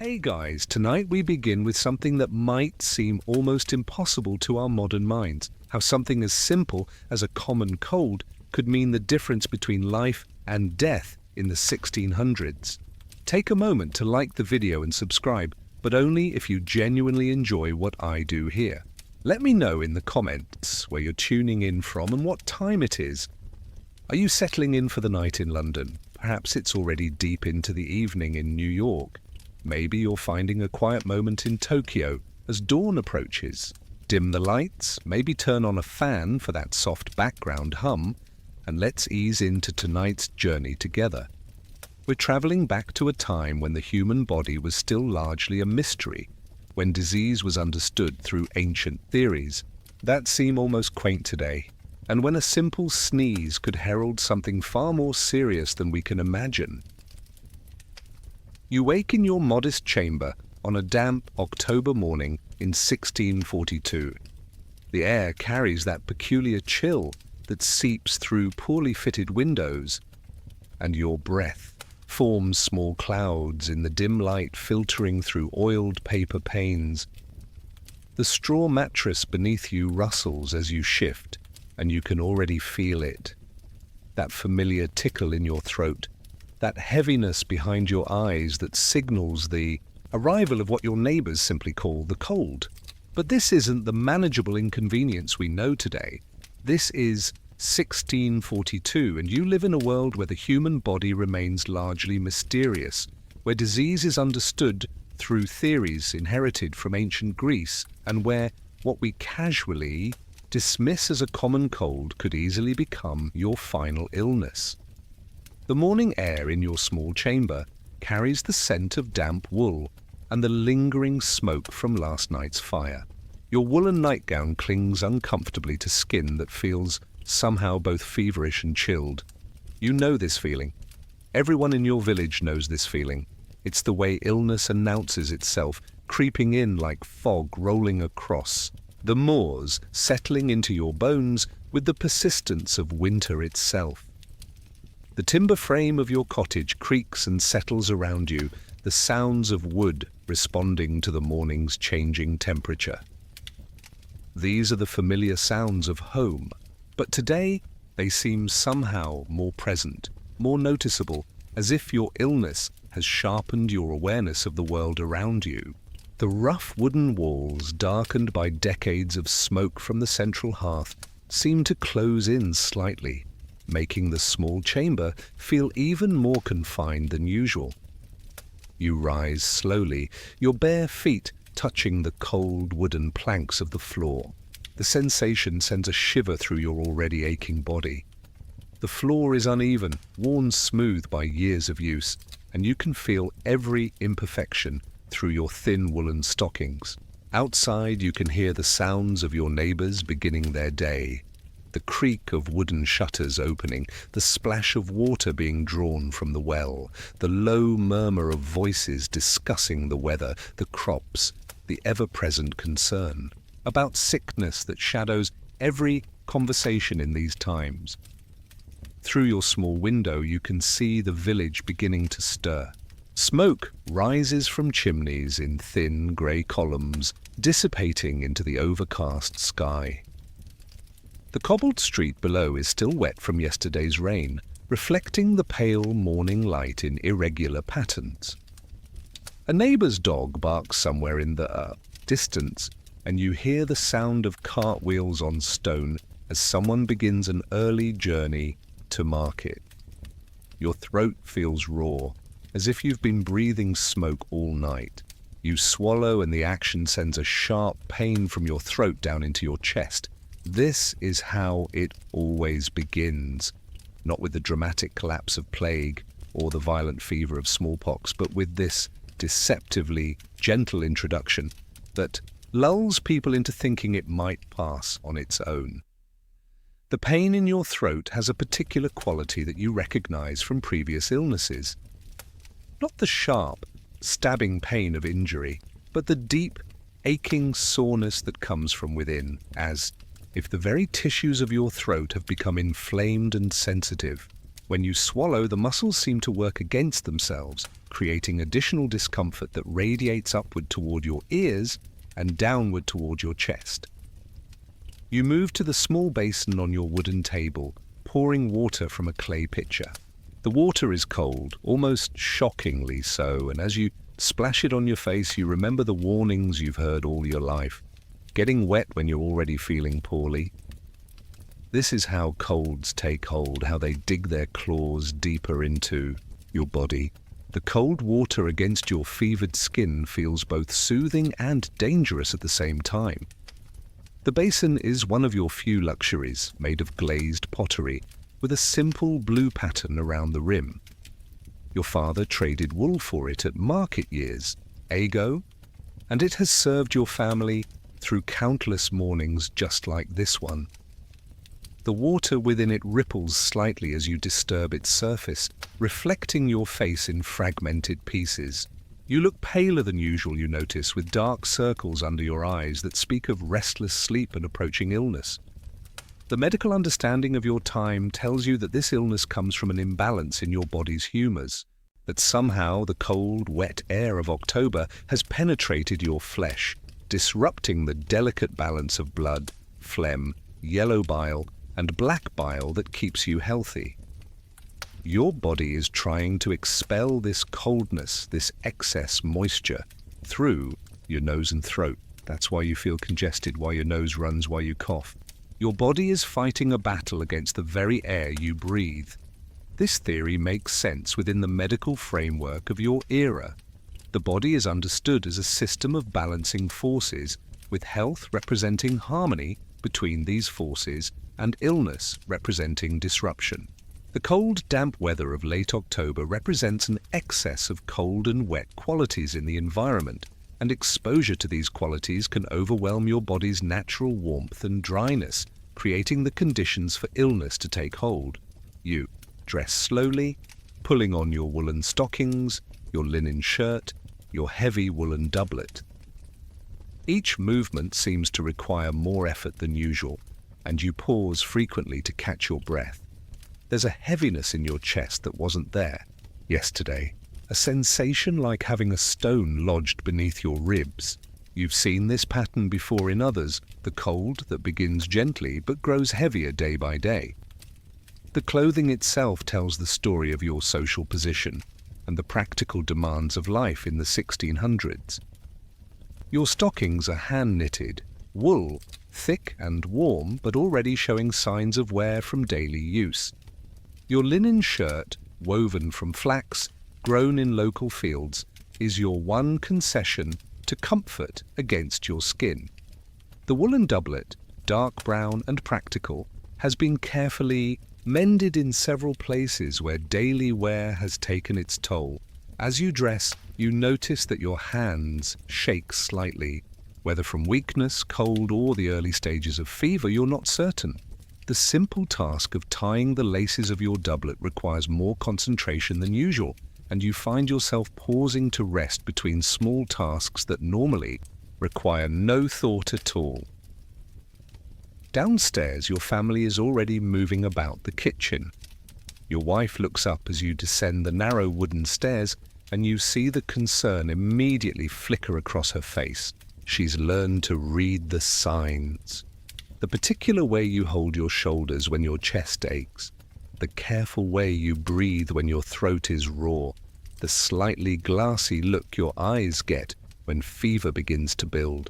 Hey guys, tonight we begin with something that might seem almost impossible to our modern minds. How something as simple as a common cold could mean the difference between life and death in the 1600s. Take a moment to like the video and subscribe, but only if you genuinely enjoy what I do here. Let me know in the comments where you're tuning in from and what time it is. Are you settling in for the night in London? Perhaps it's already deep into the evening in New York. Maybe you're finding a quiet moment in Tokyo as dawn approaches. Dim the lights, maybe turn on a fan for that soft background hum, and let's ease into tonight's journey together. We're traveling back to a time when the human body was still largely a mystery, when disease was understood through ancient theories that seem almost quaint today, and when a simple sneeze could herald something far more serious than we can imagine. You wake in your modest chamber on a damp October morning in 1642. The air carries that peculiar chill that seeps through poorly fitted windows, and your breath forms small clouds in the dim light filtering through oiled paper panes. The straw mattress beneath you rustles as you shift, and you can already feel it. That familiar tickle in your throat, that heaviness behind your eyes that signals the arrival of what your neighbors simply call the cold. But this isn't the manageable inconvenience we know today. This is 1642, and you live in a world where the human body remains largely mysterious, where disease is understood through theories inherited from ancient Greece, and where what we casually dismiss as a common cold could easily become your final illness. The morning air in your small chamber carries the scent of damp wool and the lingering smoke from last night's fire. Your woolen nightgown clings uncomfortably to skin that feels somehow both feverish and chilled. You know this feeling. Everyone in your village knows this feeling. It's the way illness announces itself, creeping in like fog rolling across the moors, settling into your bones with the persistence of winter itself. The timber frame of your cottage creaks and settles around you, the sounds of wood responding to the morning's changing temperature. These are the familiar sounds of home, but today they seem somehow more present, more noticeable, as if your illness has sharpened your awareness of the world around you. The rough wooden walls, darkened by decades of smoke from the central hearth, seem to close in slightly, making the small chamber feel even more confined than usual. You rise slowly, your bare feet touching the cold wooden planks of the floor. The sensation sends a shiver through your already aching body. The floor is uneven, worn smooth by years of use, and you can feel every imperfection through your thin woolen stockings. Outside you can hear the sounds of your neighbors beginning their day. The creak of wooden shutters opening, the splash of water being drawn from the well, the low murmur of voices discussing the weather, the crops, the ever-present concern about sickness that shadows every conversation in these times. Through your small window you can see the village beginning to stir. Smoke rises from chimneys in thin grey columns, dissipating into the overcast sky. The cobbled street below is still wet from yesterday's rain, reflecting the pale morning light in irregular patterns. A neighbour's dog barks somewhere in the distance, and you hear the sound of cartwheels on stone as someone begins an early journey to market. Your throat feels raw, as if you've been breathing smoke all night. You swallow and the action sends a sharp pain from your throat down into your chest. This is how it always begins, not with the dramatic collapse of plague or the violent fever of smallpox, but with this deceptively gentle introduction that lulls people into thinking it might pass on its own. The pain in your throat has a particular quality that you recognize from previous illnesses. Not the sharp, stabbing pain of injury, but the deep, aching soreness that comes from within, as if the very tissues of your throat have become inflamed and sensitive. When you swallow, the muscles seem to work against themselves, creating additional discomfort that radiates upward toward your ears and downward toward your chest. You move to the small basin on your wooden table, pouring water from a clay pitcher. The water is cold, almost shockingly so, and as you splash it on your face, you remember the warnings you've heard all your life. Getting wet when you're already feeling poorly. This is how colds take hold, how they dig their claws deeper into your body. The cold water against your fevered skin feels both soothing and dangerous at the same time. The basin is one of your few luxuries, made of glazed pottery, with a simple blue pattern around the rim. Your father traded wool for it at market years ago, and it has served your family through countless mornings just like this one. The water within it ripples slightly as you disturb its surface, reflecting your face in fragmented pieces. You look paler than usual, you notice, with dark circles under your eyes that speak of restless sleep and approaching illness. The medical understanding of your time tells you that this illness comes from an imbalance in your body's humors, that somehow the cold, wet air of October has penetrated your flesh, disrupting the delicate balance of blood, phlegm, yellow bile, and black bile that keeps you healthy. Your body is trying to expel this coldness, this excess moisture, through your nose and throat. That's why you feel congested, why your nose runs, why you cough. Your body is fighting a battle against the very air you breathe. This theory makes sense within the medical framework of your era. The body is understood as a system of balancing forces, with health representing harmony between these forces and illness representing disruption. The cold, damp weather of late October represents an excess of cold and wet qualities in the environment, and exposure to these qualities can overwhelm your body's natural warmth and dryness, creating the conditions for illness to take hold. You dress slowly, pulling on your woolen stockings, your linen shirt, your heavy woolen doublet. Each movement seems to require more effort than usual, and you pause frequently to catch your breath. There's a heaviness in your chest that wasn't there yesterday, a sensation like having a stone lodged beneath your ribs. You've seen this pattern before in others, the cold that begins gently but grows heavier day by day. The clothing itself tells the story of your social position and the practical demands of life in the 1600s. Your stockings are hand-knitted, wool, thick and warm but already showing signs of wear from daily use. Your linen shirt, woven from flax, grown in local fields, is your one concession to comfort against your skin. The woolen doublet, dark brown and practical, has been carefully mended in several places where daily wear has taken its toll. As you dress, you notice that your hands shake slightly. Whether from weakness, cold, or the early stages of fever, you're not certain. The simple task of tying the laces of your doublet requires more concentration than usual, and you find yourself pausing to rest between small tasks that normally require no thought at all. Downstairs, your family is already moving about the kitchen. Your wife looks up as you descend the narrow wooden stairs, and you see the concern immediately flicker across her face. She's learned to read the signs. The particular way you hold your shoulders when your chest aches, the careful way you breathe when your throat is raw, the slightly glassy look your eyes get when fever begins to build.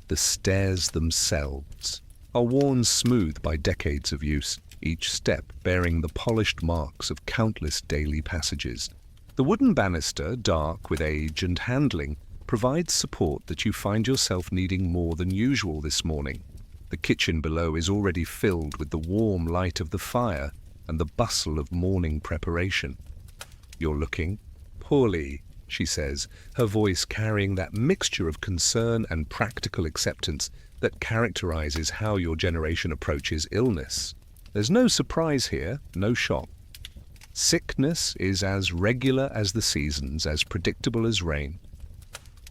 The stairs themselves are worn smooth by decades of use, each step bearing the polished marks of countless daily passages. The wooden banister, dark with age and handling, provides support that you find yourself needing more than usual this morning. The kitchen below is already filled with the warm light of the fire and the bustle of morning preparation. "You're looking poorly," she says, her voice carrying that mixture of concern and practical acceptance that characterizes how your generation approaches illness. There's no surprise here, no shock. Sickness is as regular as the seasons, as predictable as rain.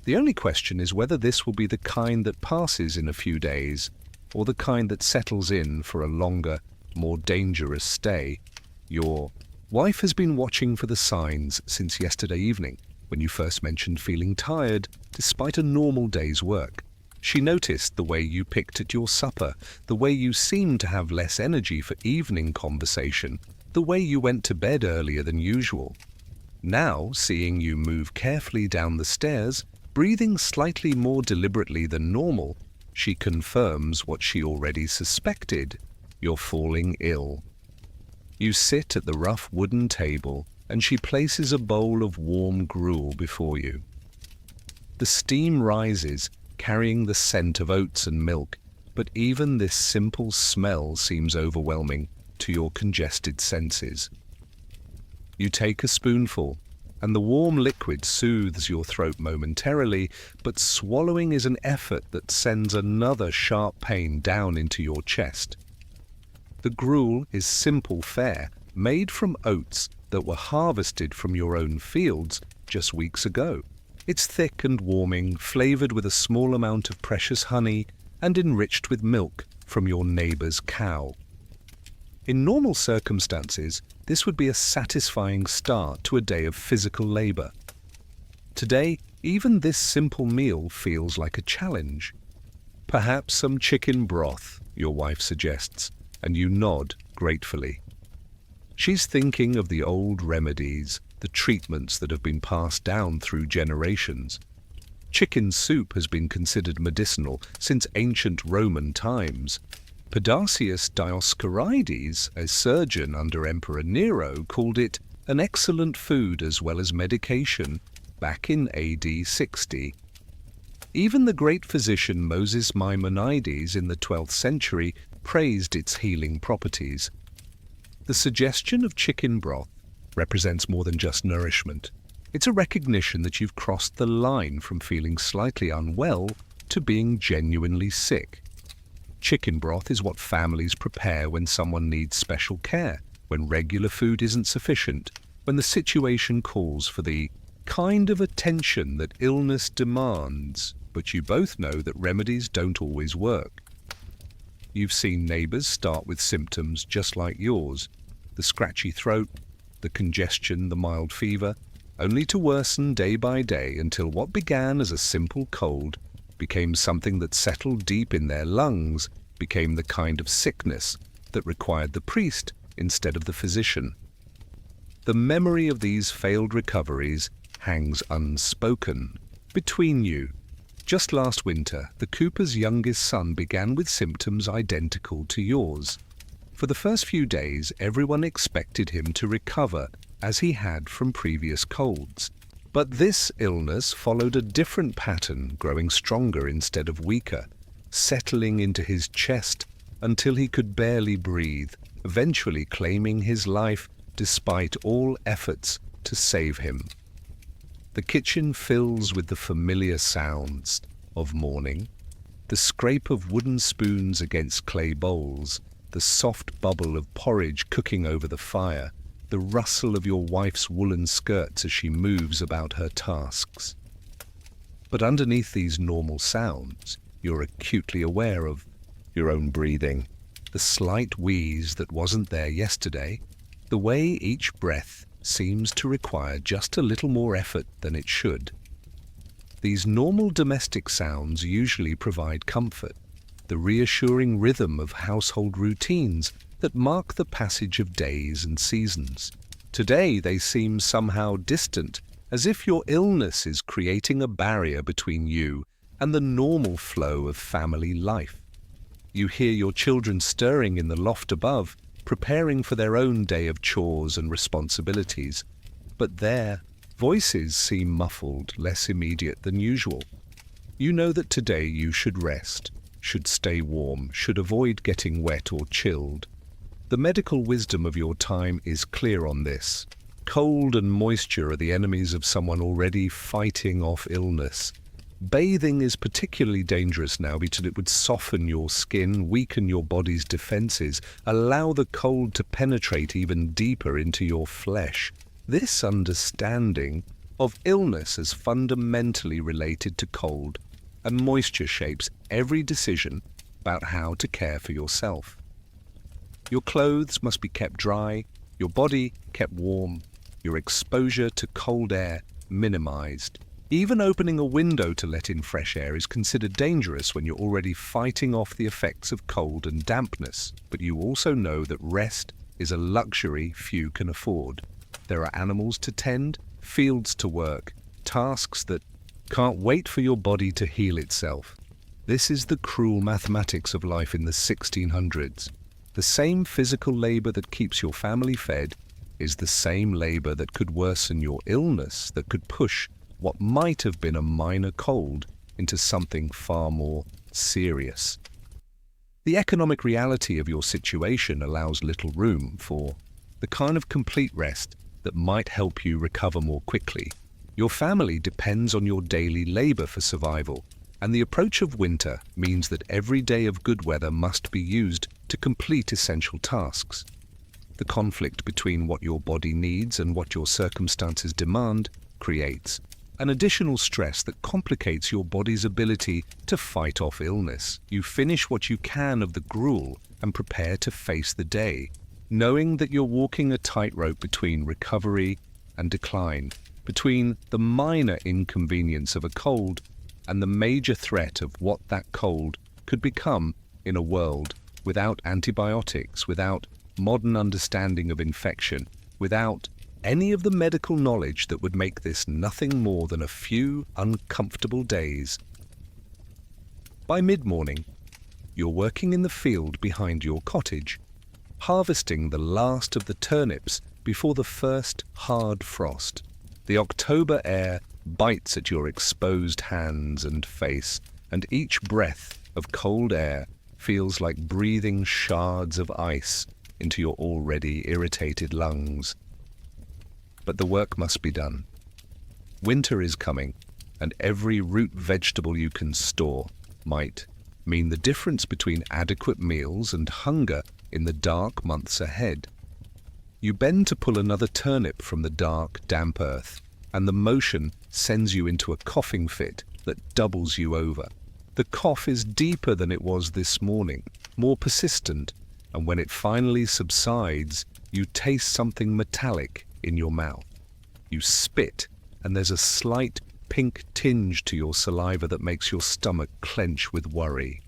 The only question is whether this will be the kind that passes in a few days, or the kind that settles in for a longer, more dangerous stay. You're Wife has been watching for the signs since yesterday evening, when you first mentioned feeling tired despite a normal day's work. She noticed the way you picked at your supper, the way you seemed to have less energy for evening conversation, the way you went to bed earlier than usual. Now, seeing you move carefully down the stairs, breathing slightly more deliberately than normal, she confirms what she already suspected: you're falling ill. You sit at the rough wooden table, and she places a bowl of warm gruel before you. The steam rises, carrying the scent of oats and milk, but even this simple smell seems overwhelming to your congested senses. You take a spoonful, and the warm liquid soothes your throat momentarily, but swallowing is an effort that sends another sharp pain down into your chest. The gruel is simple fare, made from oats that were harvested from your own fields just weeks ago. It's thick and warming, flavored with a small amount of precious honey and enriched with milk from your neighbor's cow. In normal circumstances, this would be a satisfying start to a day of physical labor. Today, even this simple meal feels like a challenge. Perhaps some chicken broth, your wife suggests, and you nod gratefully. She's thinking of the old remedies, the treatments that have been passed down through generations. Chicken soup has been considered medicinal since ancient Roman times. Pedasius Dioscorides, a surgeon under Emperor Nero, called it an excellent food as well as medication back in AD 60. Even the great physician Moses Maimonides in the 12th century praised its healing properties. The suggestion of chicken broth represents more than just nourishment. It's a recognition that you've crossed the line from feeling slightly unwell to being genuinely sick. Chicken broth is what families prepare when someone needs special care, when regular food isn't sufficient, when the situation calls for the kind of attention that illness demands, but you both know that remedies don't always work. You've seen neighbors start with symptoms just like yours: the scratchy throat, the congestion, the mild fever, only to worsen day by day until what began as a simple cold became something that settled deep in their lungs, became the kind of sickness that required the priest instead of the physician. The memory of these failed recoveries hangs unspoken between you. Just last winter, the Cooper's youngest son began with symptoms identical to yours. For the first few days, everyone expected him to recover as he had from previous colds. But this illness followed a different pattern, growing stronger instead of weaker, settling into his chest until he could barely breathe, eventually claiming his life despite all efforts to save him. The kitchen fills with the familiar sounds of morning, the scrape of wooden spoons against clay bowls, the soft bubble of porridge cooking over the fire, the rustle of your wife's woolen skirts as she moves about her tasks. But underneath these normal sounds, you're acutely aware of your own breathing, the slight wheeze that wasn't there yesterday, the way each breath seems to require just a little more effort than it should. These normal domestic sounds usually provide comfort, the reassuring rhythm of household routines that mark the passage of days and seasons. Today they seem somehow distant, as if your illness is creating a barrier between you and the normal flow of family life. You hear your children stirring in the loft above, preparing for their own day of chores and responsibilities, but their voices seem muffled, less immediate than usual. You know that today you should rest, should stay warm, should avoid getting wet or chilled. The medical wisdom of your time is clear on this. Cold and moisture are the enemies of someone already fighting off illness. Bathing is particularly dangerous now because it would soften your skin, weaken your body's defenses, allow the cold to penetrate even deeper into your flesh. This understanding of illness as fundamentally related to cold and moisture shapes every decision about how to care for yourself. Your clothes must be kept dry, Your body kept warm, your exposure to cold air minimized. Even opening a window to let in fresh air is considered dangerous when you're already fighting off the effects of cold and dampness. But you also know that rest is a luxury few can afford. There are animals to tend, fields to work, tasks that can't wait for your body to heal itself. This is the cruel mathematics of life in the 1600s. The same physical labor that keeps your family fed is the same labor that could worsen your illness, that could push what might have been a minor cold into something far more serious. The economic reality of your situation allows little room for the kind of complete rest that might help you recover more quickly. Your family depends on your daily labor for survival, and the approach of winter means that every day of good weather must be used to complete essential tasks. The conflict between what your body needs and what your circumstances demand creates an additional stress that complicates your body's ability to fight off illness. You finish what you can of the gruel and prepare to face the day, knowing that you're walking a tightrope between recovery and decline, between the minor inconvenience of a cold and the major threat of what that cold could become in a world without antibiotics, without modern understanding of infection, without any of the medical knowledge that would make this nothing more than a few uncomfortable days. By mid-morning, you're working in the field behind your cottage, harvesting the last of the turnips before the first hard frost. The October air bites at your exposed hands and face, and each breath of cold air feels like breathing shards of ice into your already irritated lungs. But the work must be done. Winter is coming, and every root vegetable you can store might mean the difference between adequate meals and hunger in the dark months ahead. You bend to pull another turnip from the dark, damp earth, and the motion sends you into a coughing fit that doubles you over. The cough is deeper than it was this morning, more persistent, and when it finally subsides, you taste something metallic in your mouth. You spit, and there's a slight pink tinge to your saliva that makes your stomach clench with worry.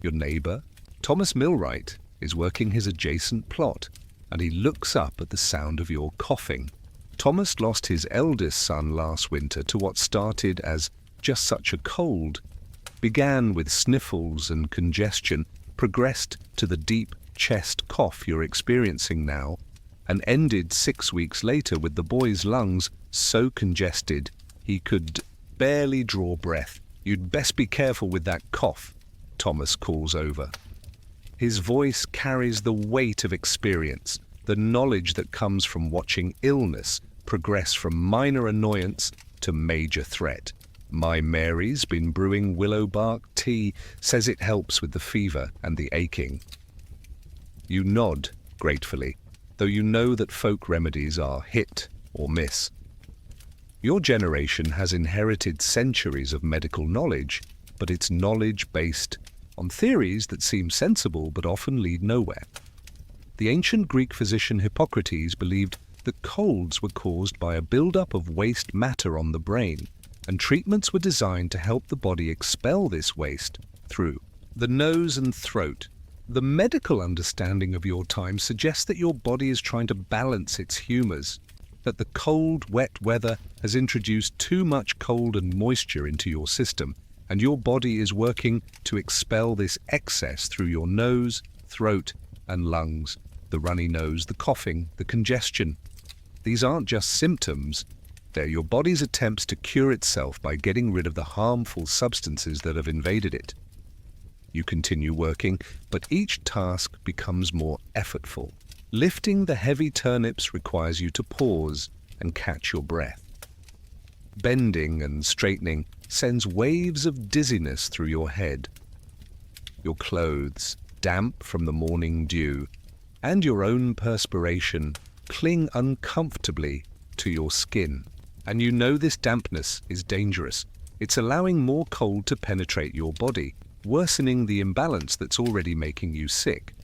Your neighbor, Thomas Millwright, is working his adjacent plot, and he looks up at the sound of your coughing. Thomas lost his eldest son last winter to what started as just such a cold, began with sniffles and congestion, progressed to the deep chest cough you're experiencing now, and ended 6 weeks later with the boy's lungs so congested he could barely draw breath. "You'd best be careful with that cough," Thomas calls over. His voice carries the weight of experience, the knowledge that comes from watching illness progress from minor annoyance to major threat. "My Mary's been brewing willow bark tea, says it helps with the fever and the aching." You nod gratefully, though you know that folk remedies are hit or miss. Your generation has inherited centuries of medical knowledge, but it's knowledge based on theories that seem sensible but often lead nowhere. The ancient Greek physician Hippocrates believed that colds were caused by a buildup of waste matter on the brain, and treatments were designed to help the body expel this waste through the nose and throat. The medical understanding of your time suggests that your body is trying to balance its humors, that the cold, wet weather has introduced too much cold and moisture into your system, and your body is working to expel this excess through your nose, throat, and lungs. The runny nose, the coughing, the congestion. These aren't just symptoms. They're your body's attempts to cure itself by getting rid of the harmful substances that have invaded it. You continue working, but each task becomes more effortful. Lifting the heavy turnips requires you to pause and catch your breath. Bending and straightening sends waves of dizziness through your head. Your clothes, damp from the morning dew, and your own perspiration cling uncomfortably to your skin. And you know this dampness is dangerous. It's allowing more cold to penetrate your body, worsening the imbalance that's already making you sick.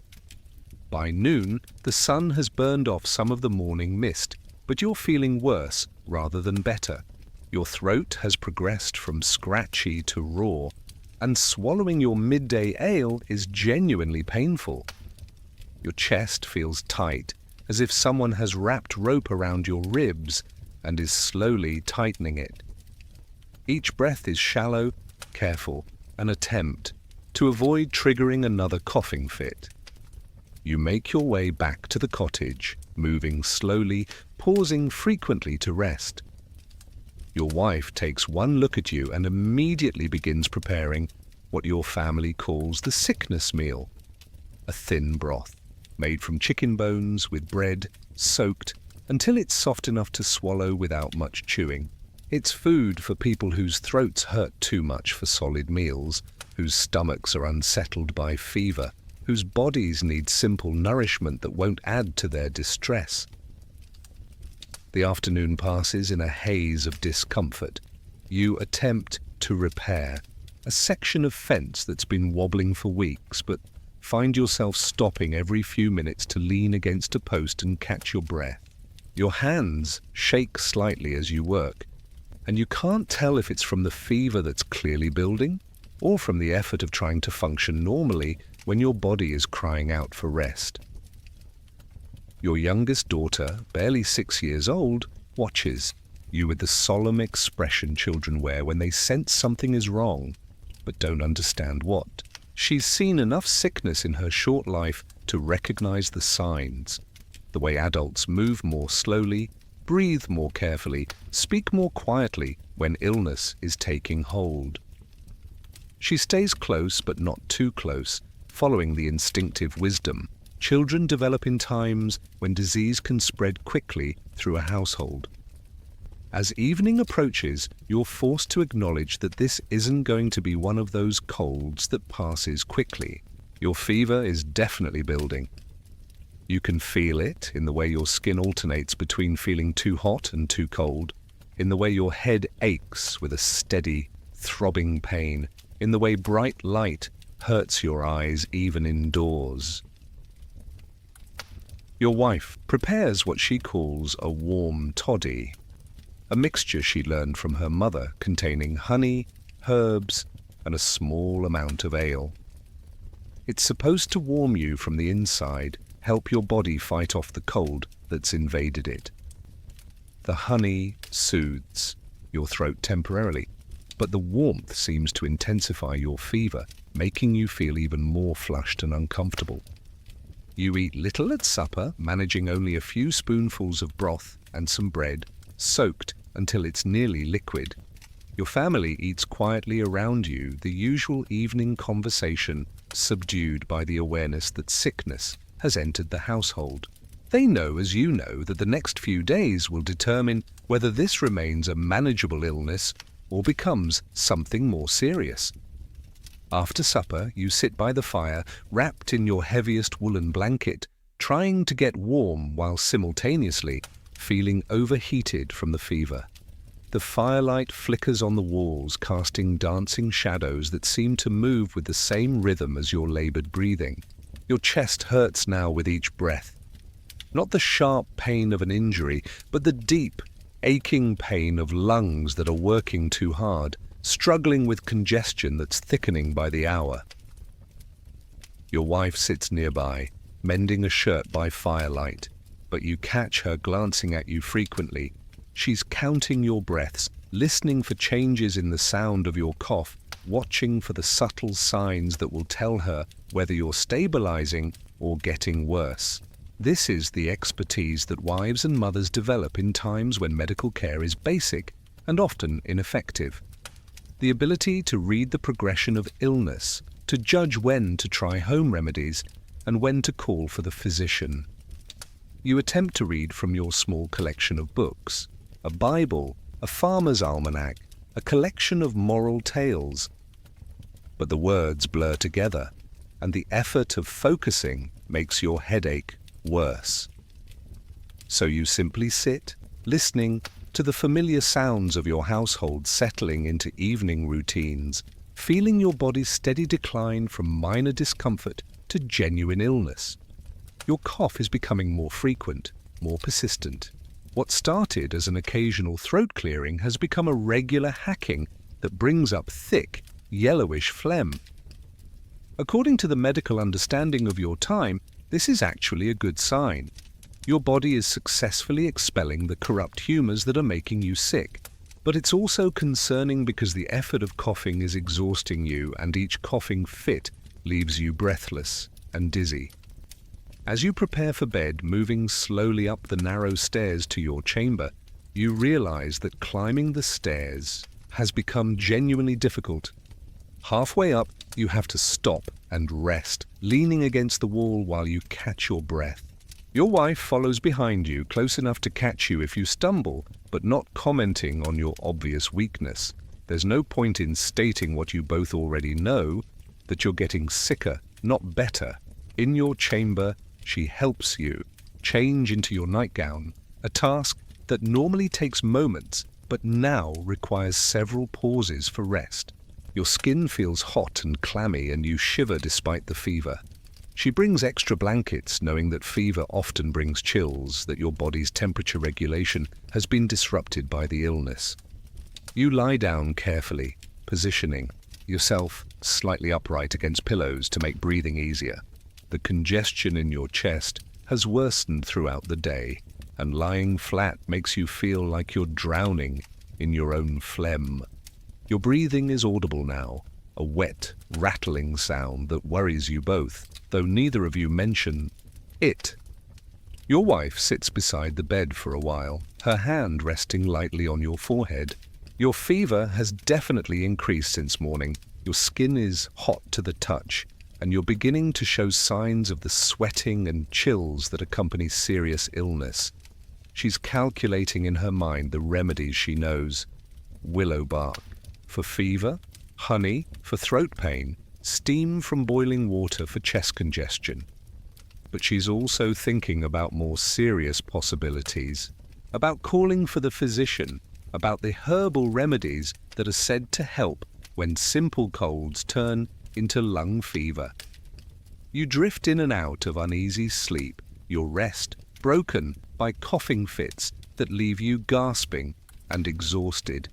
By noon, the sun has burned off some of the morning mist, but you're feeling worse rather than better. Your throat has progressed from scratchy to raw, and swallowing your midday ale is genuinely painful. Your chest feels tight, as if someone has wrapped rope around your ribs and is slowly tightening it. Each breath is shallow, careful, an attempt to avoid triggering another coughing fit. You make your way back to the cottage, moving slowly, pausing frequently to rest. Your wife takes one look at you and immediately begins preparing what your family calls the sickness meal, a thin broth made from chicken bones with bread, soaked until it's soft enough to swallow without much chewing. It's food for people whose throats hurt too much for solid meals, whose stomachs are unsettled by fever, whose bodies need simple nourishment that won't add to their distress. The afternoon passes in a haze of discomfort. You attempt to repair a section of fence that's been wobbling for weeks, but find yourself stopping every few minutes to lean against a post and catch your breath. Your hands shake slightly as you work, and you can't tell if it's from the fever that's clearly building or from the effort of trying to function normally when your body is crying out for rest. Your youngest daughter, barely 6 years old, watches you with the solemn expression children wear when they sense something is wrong, but don't understand what. She's seen enough sickness in her short life to recognize the signs. The way adults move more slowly, breathe more carefully, speak more quietly when illness is taking hold. She stays close but not too close, following the instinctive wisdom children develop in times when disease can spread quickly through a household. As evening approaches, you're forced to acknowledge that this isn't going to be one of those colds that passes quickly. Your fever is definitely building. You can feel it in the way your skin alternates between feeling too hot and too cold, in the way your head aches with a steady, throbbing pain, in the way bright light hurts your eyes even indoors. Your wife prepares what she calls a warm toddy, a mixture she learned from her mother containing honey, herbs, and a small amount of ale. It's supposed to warm you from the inside, help your body fight off the cold that's invaded it. The honey soothes your throat temporarily, but the warmth seems to intensify your fever, making you feel even more flushed and uncomfortable. You eat little at supper, managing only a few spoonfuls of broth and some bread, soaked until it's nearly liquid. Your family eats quietly around you, the usual evening conversation subdued by the awareness that sickness has entered the household. They know, as you know, that the next few days will determine whether this remains a manageable illness or becomes something more serious. After supper, you sit by the fire, wrapped in your heaviest woolen blanket, trying to get warm while simultaneously feeling overheated from the fever. The firelight flickers on the walls, casting dancing shadows that seem to move with the same rhythm as your labored breathing. Your chest hurts now with each breath. Not the sharp pain of an injury, but the deep, aching pain of lungs that are working too hard, struggling with congestion that's thickening by the hour. Your wife sits nearby, mending a shirt by firelight, but you catch her glancing at you frequently. She's counting your breaths, listening for changes in the sound of your cough, watching for the subtle signs that will tell her whether you're stabilizing or getting worse. This is the expertise that wives and mothers develop in times when medical care is basic and often ineffective. The ability to read the progression of illness, to judge when to try home remedies and when to call for the physician. You attempt to read from your small collection of books, a Bible, a farmer's almanac, a collection of moral tales. But the words blur together, and the effort of focusing makes your headache worse. So you simply sit, listening to the familiar sounds of your household settling into evening routines, feeling your body's steady decline from minor discomfort to genuine illness. Your cough is becoming more frequent, more persistent. What started as an occasional throat clearing has become a regular hacking that brings up thick, yellowish phlegm. According to the medical understanding of your time, this is actually a good sign. Your body is successfully expelling the corrupt humors that are making you sick. But it's also concerning because the effort of coughing is exhausting you, and each coughing fit leaves you breathless and dizzy. As you prepare for bed, moving slowly up the narrow stairs to your chamber, you realize that climbing the stairs has become genuinely difficult. Halfway up, you have to stop and rest, leaning against the wall while you catch your breath. Your wife follows behind you, close enough to catch you if you stumble, but not commenting on your obvious weakness. There's no point in stating what you both already know, that you're getting sicker, not better. In your chamber, she helps you change into your nightgown, a task that normally takes moments, but now requires several pauses for rest. Your skin feels hot and clammy, and you shiver despite the fever. She brings extra blankets, knowing that fever often brings chills, that your body's temperature regulation has been disrupted by the illness. You lie down carefully, positioning yourself slightly upright against pillows to make breathing easier. The congestion in your chest has worsened throughout the day, and lying flat makes you feel like you're drowning in your own phlegm. Your breathing is audible now, a wet, rattling sound that worries you both, though neither of you mention it. Your wife sits beside the bed for a while, her hand resting lightly on your forehead. Your fever has definitely increased since morning. Your skin is hot to the touch, and you're beginning to show signs of the sweating and chills that accompany serious illness. She's calculating in her mind the remedies she knows. Willow bark for fever, honey for throat pain, steam from boiling water for chest congestion. But she's also thinking about more serious possibilities, about calling for the physician, about the herbal remedies that are said to help when simple colds turn into lung fever. You drift in and out of uneasy sleep, your rest broken by coughing fits that leave you gasping and exhausted.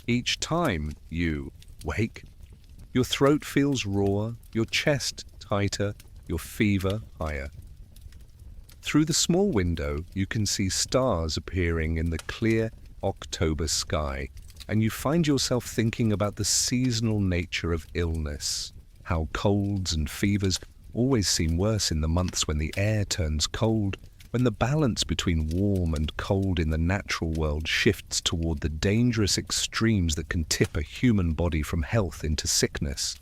Each time you wake, your throat feels raw, your chest tighter, your fever higher. Through the small window, you can see stars appearing in the clear October sky, and you find yourself thinking about the seasonal nature of illness, how colds and fevers always seem worse in the months when the air turns cold, when the balance between warm and cold in the natural world shifts toward the dangerous extremes that can tip a human body from health into sickness.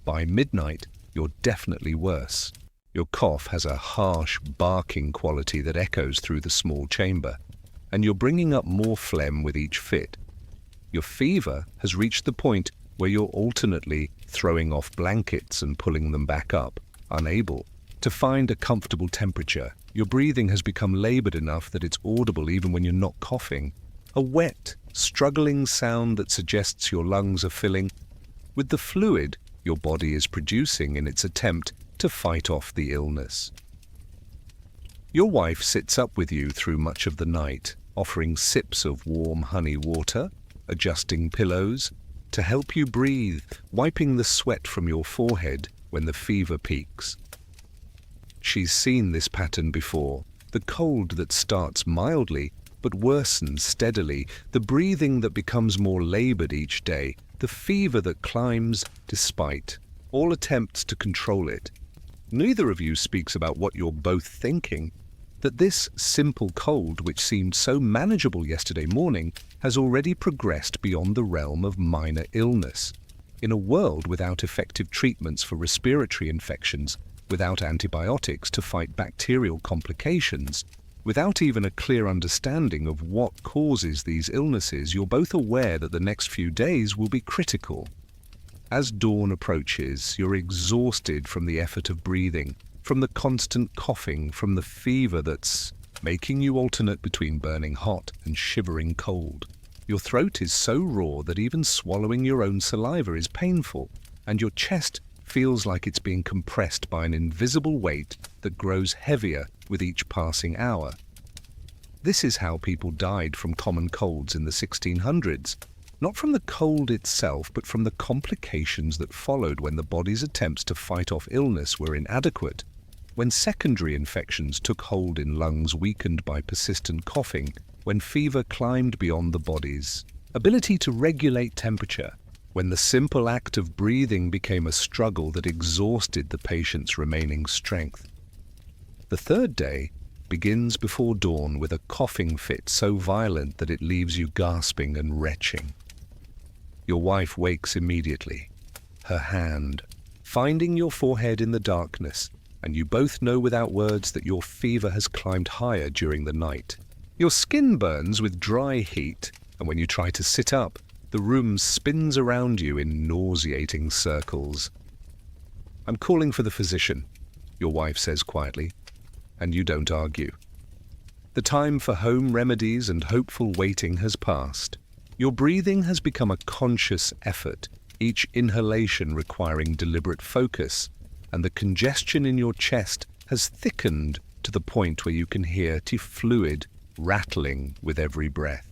By midnight, you're definitely worse. Your cough has a harsh, barking quality that echoes through the small chamber, and you're bringing up more phlegm with each fit. Your fever has reached the point where you're alternately throwing off blankets and pulling them back up, unable to find a comfortable temperature. Your breathing has become labored enough that it's audible even when you're not coughing, a wet, struggling sound that suggests your lungs are filling with the fluid your body is producing in its attempt to fight off the illness. Your wife sits up with you through much of the night, offering sips of warm honey water, adjusting pillows to help you breathe, wiping the sweat from your forehead when the fever peaks. She's seen this pattern before, the cold that starts mildly but worsens steadily, the breathing that becomes more labored each day, the fever that climbs despite all attempts to control it. Neither of you speaks about what you're both thinking, that this simple cold, which seemed so manageable yesterday morning, has already progressed beyond the realm of minor illness. In a world without effective treatments for respiratory infections, without antibiotics to fight bacterial complications, without even a clear understanding of what causes these illnesses, you're both aware that the next few days will be critical. As dawn approaches, you're exhausted from the effort of breathing, from the constant coughing, from the fever that's making you alternate between burning hot and shivering cold. Your throat is so raw that even swallowing your own saliva is painful, and your chest feels like it's being compressed by an invisible weight that grows heavier with each passing hour. This is how people died from common colds in the 1600s, not from the cold itself, but from the complications that followed when the body's attempts to fight off illness were inadequate, when secondary infections took hold in lungs weakened by persistent coughing, when fever climbed beyond the body's ability to regulate temperature, when the simple act of breathing became a struggle that exhausted the patient's remaining strength. The third day begins before dawn with a coughing fit so violent that it leaves you gasping and retching. Your wife wakes immediately, her hand finding your forehead in the darkness, and you both know without words that your fever has climbed higher during the night. Your skin burns with dry heat, and when you try to sit up, the room spins around you in nauseating circles. "I'm calling for the physician," your wife says quietly, and you don't argue. The time for home remedies and hopeful waiting has passed. Your breathing has become a conscious effort, each inhalation requiring deliberate focus, and the congestion in your chest has thickened to the point where you can hear the fluid rattling with every breath.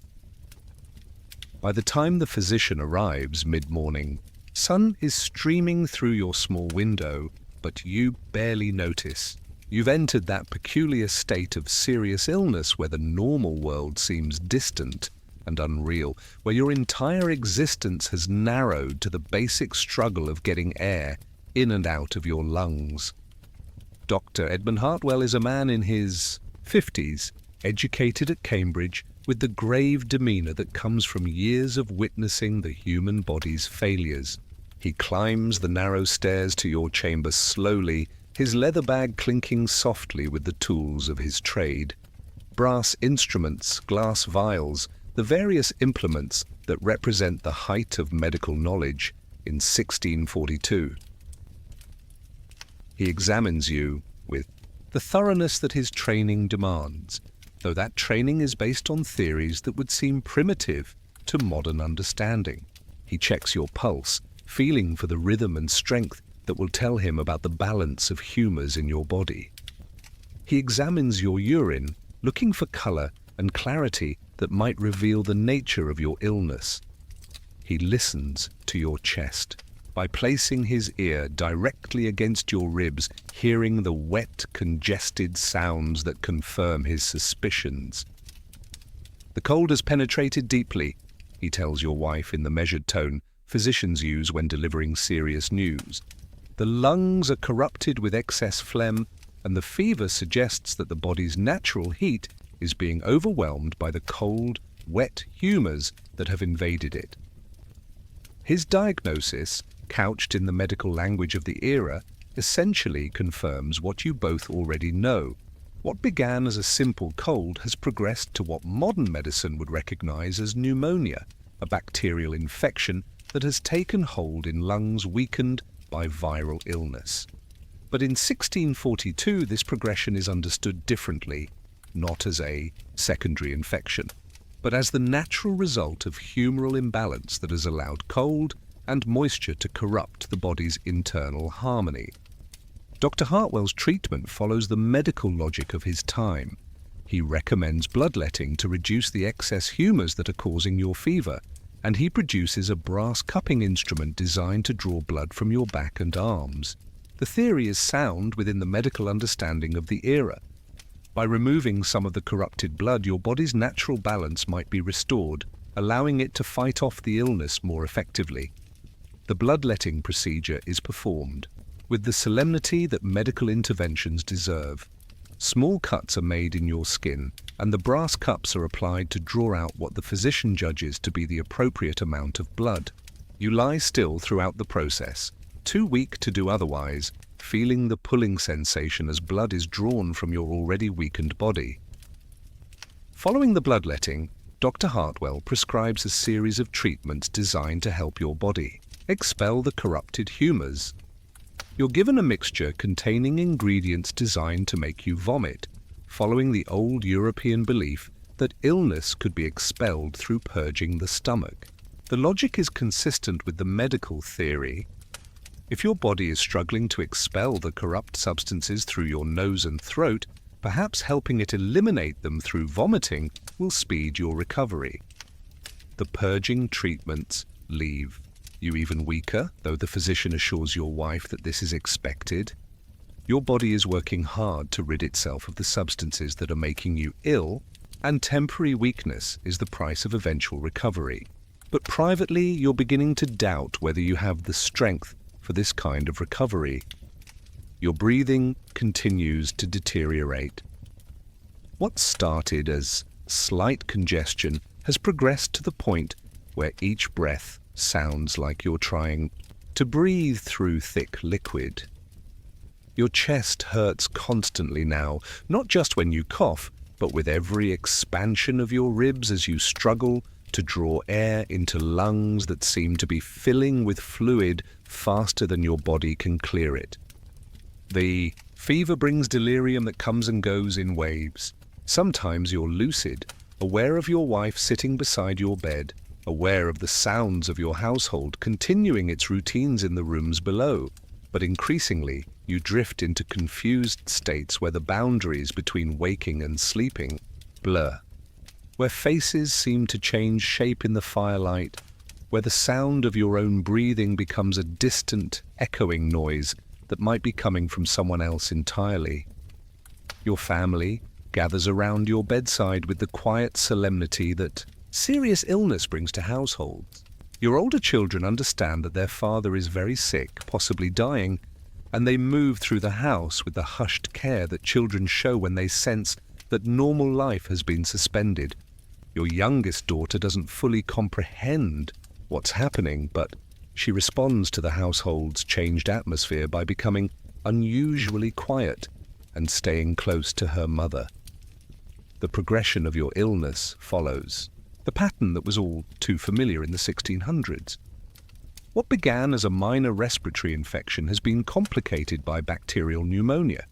By the time the physician arrives mid-morning, sun is streaming through your small window, but you barely notice. You've entered that peculiar state of serious illness where the normal world seems distant and unreal, where your entire existence has narrowed to the basic struggle of getting air in and out of your lungs. Dr. Edmund Hartwell is a man in his 50s, educated at Cambridge, with the grave demeanor that comes from years of witnessing the human body's failures. He climbs the narrow stairs to your chamber slowly, his leather bag clinking softly with the tools of his trade. Brass instruments, glass vials, the various implements that represent the height of medical knowledge in 1642. He examines you with the thoroughness that his training demands, though that training is based on theories that would seem primitive to modern understanding. He checks your pulse, feeling for the rhythm and strength that will tell him about the balance of humours in your body. He examines your urine, looking for colour and clarity that might reveal the nature of your illness. He listens to your chest by placing his ear directly against your ribs, hearing the wet, congested sounds that confirm his suspicions. "The cold has penetrated deeply," he tells your wife in the measured tone physicians use when delivering serious news. "The lungs are corrupted with excess phlegm, and the fever suggests that the body's natural heat is being overwhelmed by the cold, wet humours that have invaded it." His diagnosis, couched in the medical language of the era, essentially confirms what you both already know. What began as a simple cold has progressed to what modern medicine would recognize as pneumonia, a bacterial infection that has taken hold in lungs weakened by viral illness. But in 1642, this progression is understood differently, not as a secondary infection, but as the natural result of humoral imbalance that has allowed cold and moisture to corrupt the body's internal harmony. Dr. Hartwell's treatment follows the medical logic of his time. He recommends bloodletting to reduce the excess humours that are causing your fever, and he produces a brass cupping instrument designed to draw blood from your back and arms. The theory is sound within the medical understanding of the era. By removing some of the corrupted blood, your body's natural balance might be restored, allowing it to fight off the illness more effectively. The bloodletting procedure is performed with the solemnity that medical interventions deserve. Small cuts are made in your skin, and the brass cups are applied to draw out what the physician judges to be the appropriate amount of blood. You lie still throughout the process, too weak to do otherwise, feeling the pulling sensation as blood is drawn from your already weakened body. Following the bloodletting, Dr. Hartwell prescribes a series of treatments designed to help your body expel the corrupted humours. You're given a mixture containing ingredients designed to make you vomit, following the old European belief that illness could be expelled through purging the stomach. The logic is consistent with the medical theory If your body is struggling to expel the corrupt substances through your nose and throat, perhaps helping it eliminate them through vomiting will speed your recovery. The purging treatments leave you even weaker, though the physician assures your wife that this is expected. Your body is working hard to rid itself of the substances that are making you ill, and temporary weakness is the price of eventual recovery. But privately, you're beginning to doubt whether you have the strength for this kind of recovery. Your breathing continues to deteriorate. What started as slight congestion has progressed to the point where each breath sounds like you're trying to breathe through thick liquid. Your chest hurts constantly now, not just when you cough, but with every expansion of your ribs as you struggle to draw air into lungs that seem to be filling with fluid faster than your body can clear it. The fever brings delirium that comes and goes in waves. Sometimes you're lucid, aware of your wife sitting beside your bed, aware of the sounds of your household continuing its routines in the rooms below. But increasingly, you drift into confused states where the boundaries between waking and sleeping blur, where faces seem to change shape in the firelight, where the sound of your own breathing becomes a distant, echoing noise that might be coming from someone else entirely. Your family gathers around your bedside with the quiet solemnity that serious illness brings to households. Your older children understand that their father is very sick, possibly dying, and they move through the house with the hushed care that children show when they sense that normal life has been suspended. Your youngest daughter doesn't fully comprehend what's happening, but she responds to the household's changed atmosphere by becoming unusually quiet and staying close to her mother. The progression of your illness follows the pattern that was all too familiar in the 1600s. What began as a minor respiratory infection has been complicated by bacterial pneumonia,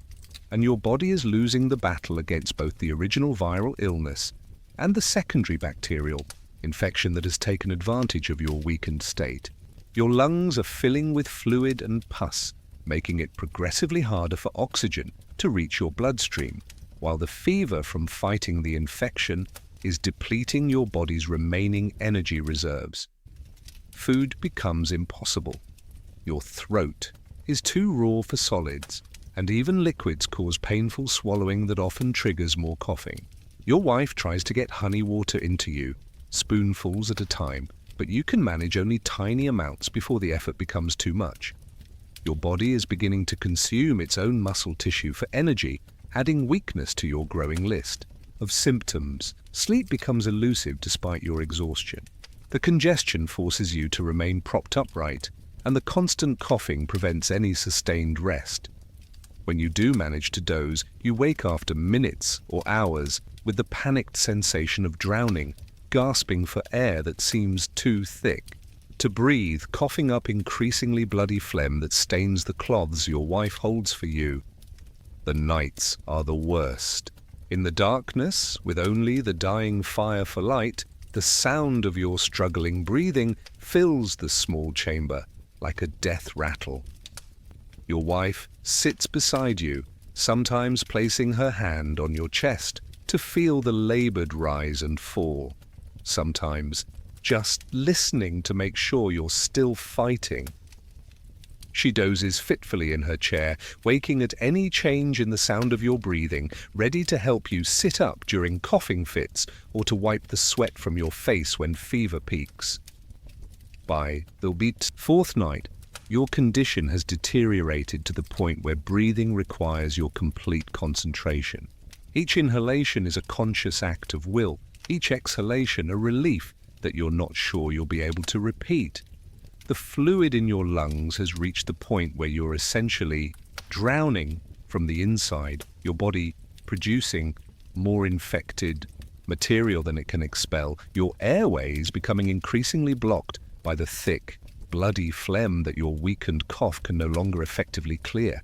and your body is losing the battle against both the original viral illness and the secondary bacterial infection that has taken advantage of your weakened state. Your lungs are filling with fluid and pus, making it progressively harder for oxygen to reach your bloodstream, while the fever from fighting the infection is depleting your body's remaining energy reserves. Food becomes impossible. Your throat is too raw for solids, and even liquids cause painful swallowing that often triggers more coughing. Your wife tries to get honey water into you, spoonfuls at a time, but you can manage only tiny amounts before the effort becomes too much. Your body is beginning to consume its own muscle tissue for energy, adding weakness to your growing list of symptoms. Sleep becomes elusive despite your exhaustion. The congestion forces you to remain propped upright, and the constant coughing prevents any sustained rest. When you do manage to doze, you wake after minutes or hours with the panicked sensation of drowning, gasping for air that seems too thick to breathe, coughing up increasingly bloody phlegm that stains the cloths your wife holds for you. The nights are the worst. In the darkness, with only the dying fire for light, the sound of your struggling breathing fills the small chamber like a death rattle. Your wife sits beside you, sometimes placing her hand on your chest to feel the labored rise and fall, sometimes just listening to make sure you're still fighting. She dozes fitfully in her chair, waking at any change in the sound of your breathing, ready to help you sit up during coughing fits or to wipe the sweat from your face when fever peaks. By the fourth night, your condition has deteriorated to the point where breathing requires your complete concentration. Each inhalation is a conscious act of will, each exhalation a relief that you're not sure you'll be able to repeat. The fluid in your lungs has reached the point where you're essentially drowning from the inside, your body producing more infected material than it can expel. Your airways becoming increasingly blocked by the thick, bloody phlegm that your weakened cough can no longer effectively clear.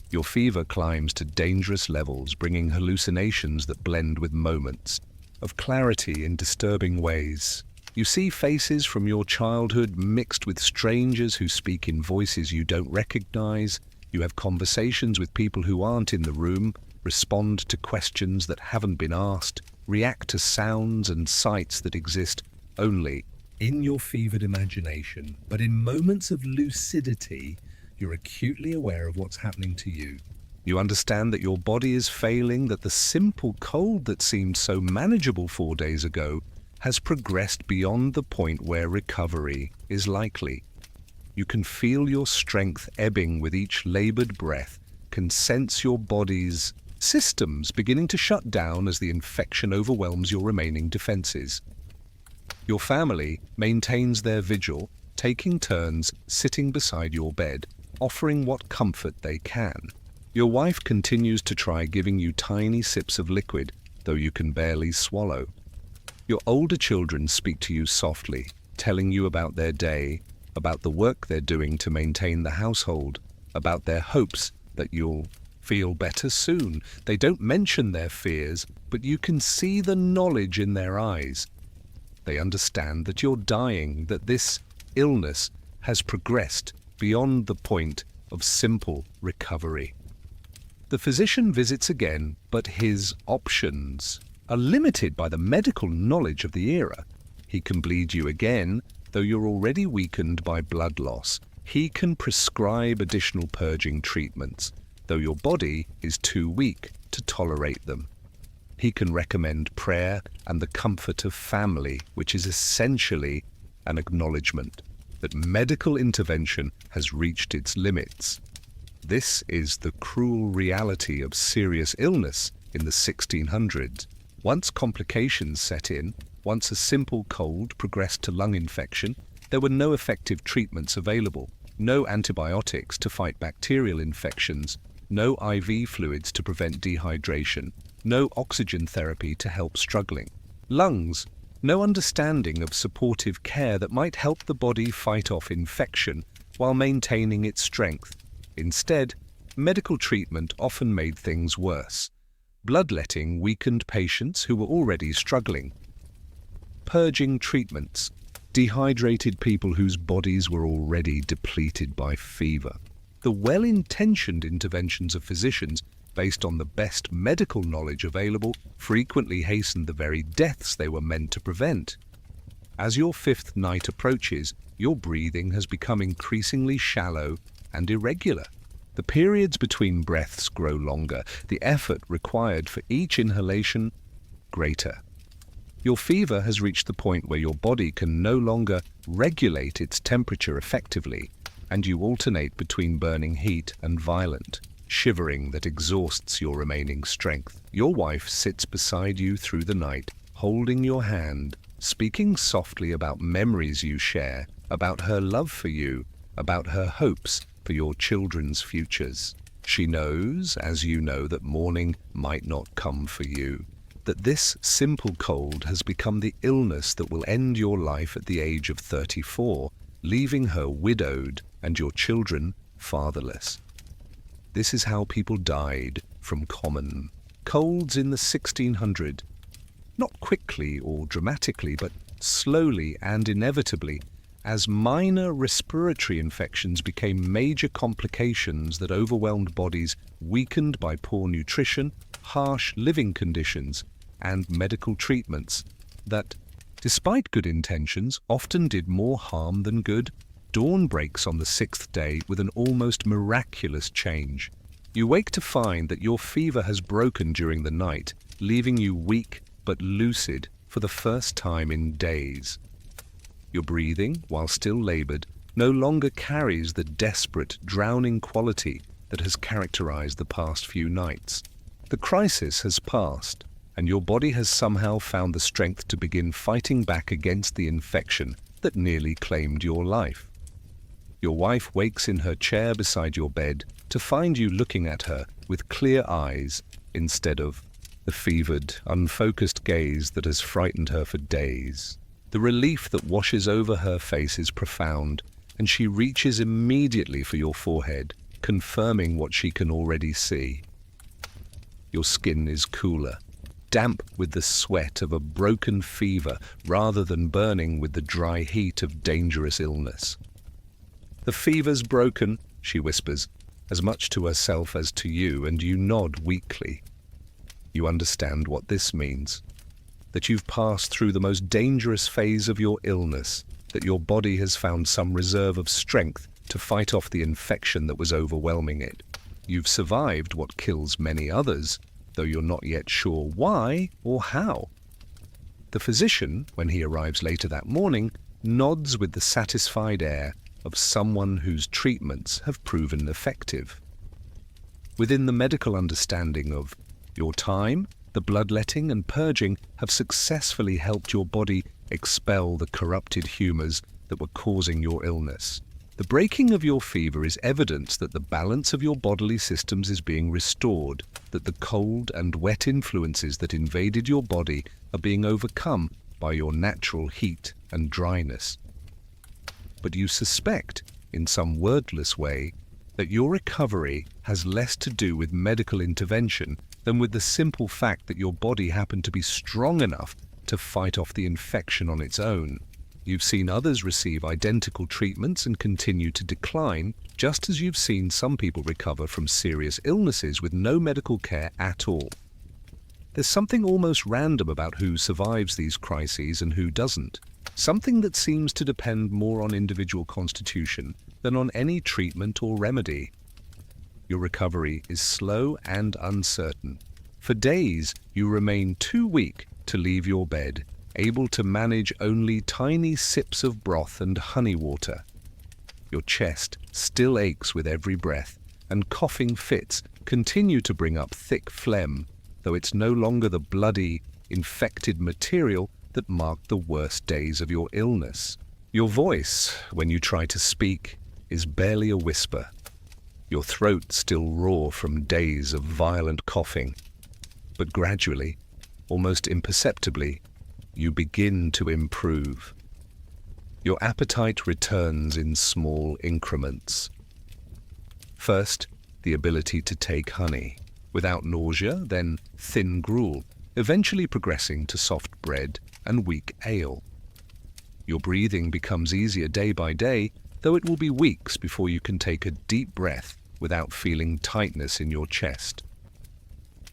Your fever climbs to dangerous levels, bringing hallucinations that blend with moments of clarity in disturbing ways. You see faces from your childhood mixed with strangers who speak in voices you don't recognize. You have conversations with people who aren't in the room, respond to questions that haven't been asked, react to sounds and sights that exist only in your fevered imagination. But in moments of lucidity, you're acutely aware of what's happening to you. You understand that your body is failing, that the simple cold that seemed so manageable 4 days ago has progressed beyond the point where recovery is likely. You can feel your strength ebbing with each labored breath, can sense your body's systems beginning to shut down as the infection overwhelms your remaining defenses. Your family maintains their vigil, taking turns sitting beside your bed, offering what comfort they can. Your wife continues to try giving you tiny sips of liquid, though you can barely swallow. Your older children speak to you softly, telling you about their day, about the work they're doing to maintain the household, about their hopes that you'll feel better soon. They don't mention their fears, but you can see the knowledge in their eyes. They understand that you're dying, that this illness has progressed beyond the point of simple recovery. The physician visits again, but his options are limited by the medical knowledge of the era. He can bleed you again, though you're already weakened by blood loss. He can prescribe additional purging treatments, though your body is too weak to tolerate them. He can recommend prayer and the comfort of family, which is essentially an acknowledgement that medical intervention has reached its limits. This is the cruel reality of serious illness in the 1600s. Once complications set in, once a simple cold progressed to lung infection, there were no effective treatments available, no antibiotics to fight bacterial infections, no IV fluids to prevent dehydration, no oxygen therapy to help struggling lungs, no understanding of supportive care that might help the body fight off infection while maintaining its strength. Instead, medical treatment often made things worse. Bloodletting weakened patients who were already struggling. Purging treatments dehydrated people whose bodies were already depleted by fever. The well-intentioned interventions of physicians, based on the best medical knowledge available, frequently hastened the very deaths they were meant to prevent. As your fifth night approaches, your breathing has become increasingly shallow and irregular. The periods between breaths grow longer, the effort required for each inhalation greater. Your fever has reached the point where your body can no longer regulate its temperature effectively, and you alternate between burning heat and violent shivering that exhausts your remaining strength. Your wife sits beside you through the night, holding your hand, speaking softly about memories you share, about her love for you, about her hopes for your children's futures. She knows, as you know, that morning might not come for you, that this simple cold has become the illness that will end your life at the age of 34, leaving her widowed and your children fatherless. This is how people died from common colds in the 1600s, not quickly or dramatically, but slowly and inevitably, as minor respiratory infections became major complications that overwhelmed bodies weakened by poor nutrition, harsh living conditions, and medical treatments that, despite good intentions, often did more harm than good. Dawn breaks on the sixth day with an almost miraculous change. You wake to find that your fever has broken during the night, leaving you weak but lucid for the first time in days. Your breathing, while still labored, no longer carries the desperate, drowning quality that has characterized the past few nights. The crisis has passed, and your body has somehow found the strength to begin fighting back against the infection that nearly claimed your life. Your wife wakes in her chair beside your bed to find you looking at her with clear eyes instead of the fevered, unfocused gaze that has frightened her for days. The relief that washes over her face is profound, and she reaches immediately for your forehead, confirming what she can already see. Your skin is cooler. damp with the sweat of a broken fever rather than burning with the dry heat of dangerous illness. "The fever's broken," she whispers, as much to herself as to you, and you nod weakly. You understand what this means. That you've passed through the most dangerous phase of your illness, that your body has found some reserve of strength to fight off the infection that was overwhelming it. You've survived what kills many others, though you're not yet sure why or how. The physician, when he arrives later that morning, nods with the satisfied air of someone whose treatments have proven effective. Within the medical understanding of your time, the bloodletting and purging have successfully helped your body expel the corrupted humors that were causing your illness. The breaking of your fever is evidence that the balance of your bodily systems is being restored, that the cold and wet influences that invaded your body are being overcome by your natural heat and dryness. But you suspect, in some wordless way, that your recovery has less to do with medical intervention than with the simple fact that your body happened to be strong enough to fight off the infection on its own. You've seen others receive identical treatments and continue to decline, just as you've seen some people recover from serious illnesses with no medical care at all. There's something almost random about who survives these crises and who doesn't, something that seems to depend more on individual constitution than on any treatment or remedy. Your recovery is slow and uncertain. For days, you remain too weak to leave your bed, able to manage only tiny sips of broth and honey water. Your chest still aches with every breath, and coughing fits continue to bring up thick phlegm, though it's no longer the bloody, infected material that marked the worst days of your illness. Your voice, when you try to speak, is barely a whisper. Your throat still raw from days of violent coughing. But gradually, almost imperceptibly, you begin to improve. Your appetite returns in small increments. First, the ability to take honey, without nausea, then thin gruel, eventually progressing to soft bread and weak ale. Your breathing becomes easier day by day, though it will be weeks before you can take a deep breath without feeling tightness in your chest.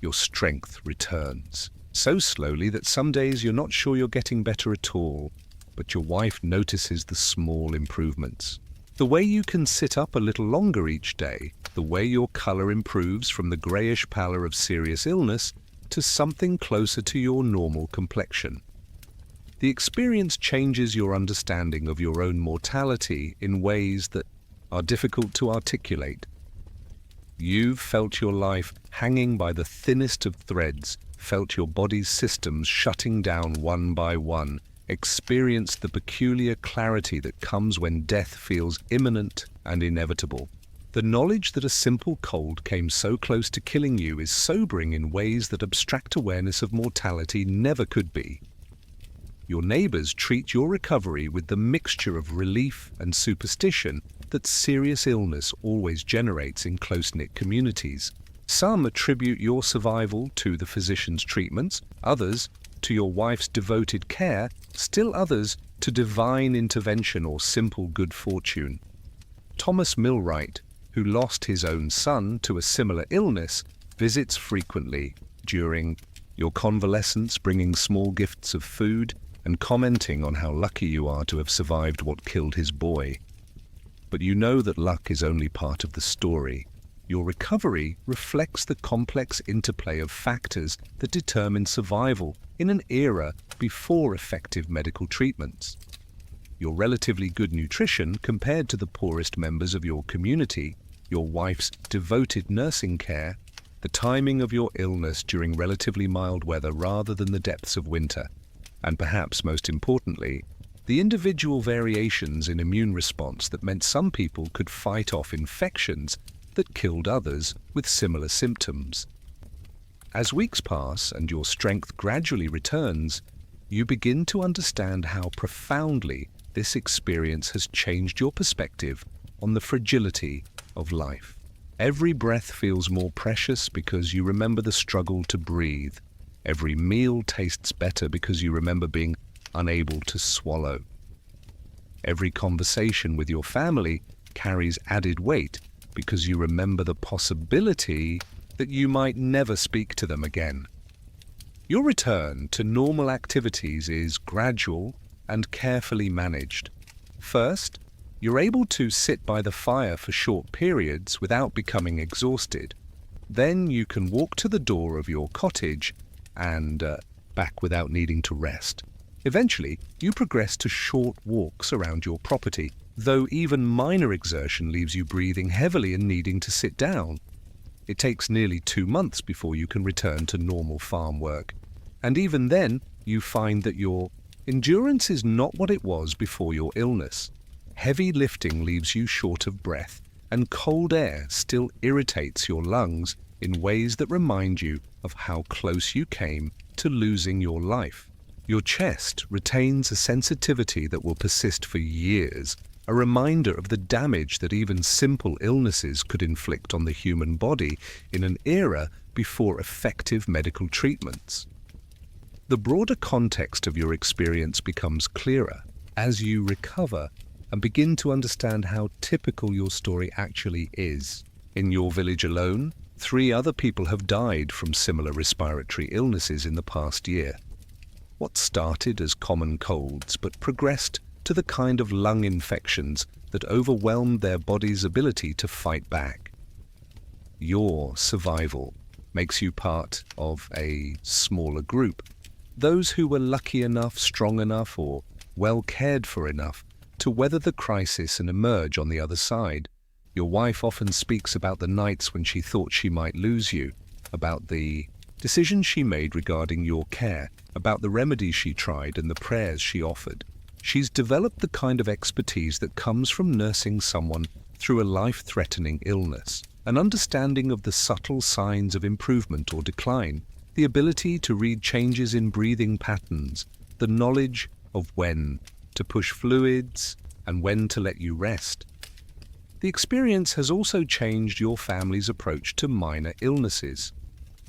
Your strength returns, so slowly that some days you're not sure you're getting better at all, but your wife notices the small improvements. The way you can sit up a little longer each day, the way your color improves from the grayish pallor of serious illness to something closer to your normal complexion. The experience changes your understanding of your own mortality in ways that are difficult to articulate. You've felt your life hanging by the thinnest of threads, felt your body's systems shutting down one by one, experienced the peculiar clarity that comes when death feels imminent and inevitable. The knowledge that a simple cold came so close to killing you is sobering in ways that abstract awareness of mortality never could be. Your neighbors treat your recovery with the mixture of relief and superstition that serious illness always generates in close-knit communities. Some attribute your survival to the physician's treatments, others to your wife's devoted care, still others to divine intervention or simple good fortune. Thomas Milwright, who lost his own son to a similar illness, visits frequently during your convalescence, bringing small gifts of food and commenting on how lucky you are to have survived what killed his boy. But you know that luck is only part of the story. Your recovery reflects the complex interplay of factors that determine survival in an era before effective medical treatments. Your relatively good nutrition compared to the poorest members of your community, your wife's devoted nursing care, the timing of your illness during relatively mild weather rather than the depths of winter, and perhaps most importantly, the individual variations in immune response that meant some people could fight off infections that killed others with similar symptoms. As weeks pass and your strength gradually returns, you begin to understand how profoundly this experience has changed your perspective on the fragility of life. Every breath feels more precious because you remember the struggle to breathe. Every meal tastes better because you remember being unable to swallow. Every conversation with your family carries added weight because you remember the possibility that you might never speak to them again. Your return to normal activities is gradual and carefully managed. First, you're able to sit by the fire for short periods without becoming exhausted. Then you can walk to the door of your cottage and back without needing to rest. Eventually, you progress to short walks around your property, though even minor exertion leaves you breathing heavily and needing to sit down. It takes nearly 2 months before you can return to normal farm work. And even then, you find that your endurance is not what it was before your illness. Heavy lifting leaves you short of breath, and cold air still irritates your lungs in ways that remind you of how close you came to losing your life. Your chest retains a sensitivity that will persist for years, a reminder of the damage that even simple illnesses could inflict on the human body in an era before effective medical treatments. The broader context of your experience becomes clearer as you recover and begin to understand how typical your story actually is. In your village alone, 3 other people have died from similar respiratory illnesses in the past year. What started as common colds but progressed to the kind of lung infections that overwhelmed their body's ability to fight back. Your survival makes you part of a smaller group, those who were lucky enough, strong enough, or well cared for enough to weather the crisis and emerge on the other side. Your wife often speaks about the nights when she thought she might lose you, about the decisions she made regarding your care, about the remedies she tried and the prayers she offered. She's developed the kind of expertise that comes from nursing someone through a life-threatening illness, an understanding of the subtle signs of improvement or decline, the ability to read changes in breathing patterns, the knowledge of when to push fluids and when to let you rest. The experience has also changed your family's approach to minor illnesses.